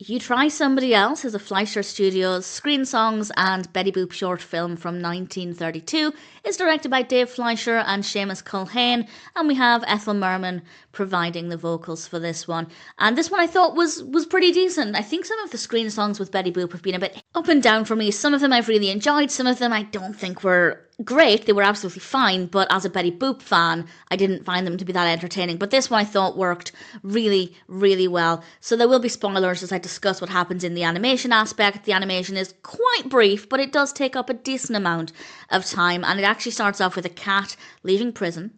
You Try Somebody Else is a Fleischer Studios Screen Songs and Betty Boop short film from 1932. It's directed by Dave Fleischer and Seamus Culhane, and we have Ethel Merman providing the vocals for this one. And this one I thought was pretty decent. I think some of the screen songs with Betty Boop have been a bit up and down for me. Some of them I've really enjoyed, some of them I don't think were great. They were absolutely fine, but as a Betty Boop fan, I didn't find them to be that entertaining. But this one I thought worked really, really well. So there will be spoilers as I discuss what happens in the animation aspect. The animation is quite brief, but it does take up a decent amount of time, and it actually starts off with a cat leaving prison,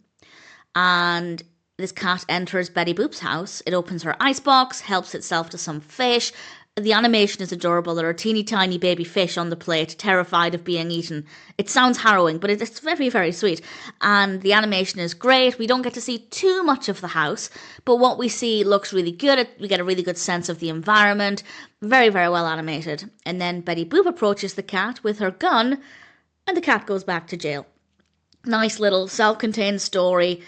and this cat enters Betty Boop's house. It opens her icebox, helps itself to some fish. The animation is adorable. There are teeny tiny baby fish on the plate, terrified of being eaten. It sounds harrowing, but it's very, very sweet. And the animation is great. We don't get to see too much of the house, but what we see looks really good. We get a really good sense of the environment. Very, very well animated. And then Betty Boop approaches the cat with her gun, and the cat goes back to jail. Nice little self-contained story.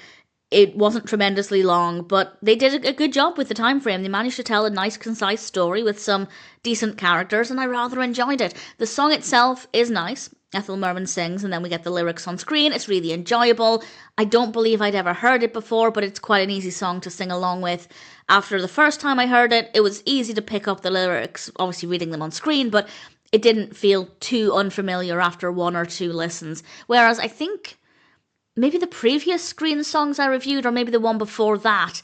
It wasn't tremendously long, but they did a good job with the time frame. They managed to tell a nice, concise story with some decent characters, and I rather enjoyed it. The song itself is nice. Ethel Merman sings, and then we get the lyrics on screen. It's really enjoyable. I don't believe I'd ever heard it before, but it's quite an easy song to sing along with. After the first time I heard it, it was easy to pick up the lyrics, obviously reading them on screen, but it didn't feel too unfamiliar after one or two listens. Whereas I think maybe the previous screen songs I reviewed, or maybe the one before that,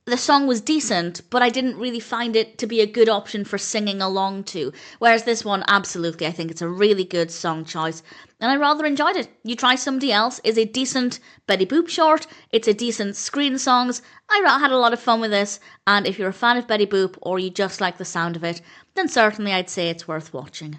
the song was decent, but I didn't really find it to be a good option for singing along to. Whereas this one, absolutely, I think it's a really good song choice, and I rather enjoyed it. You Try Somebody Else is a decent Betty Boop short. It's a decent screen songs. I had a lot of fun with this, and if you're a fan of Betty Boop, or you just like the sound of it, then certainly I'd say it's worth watching.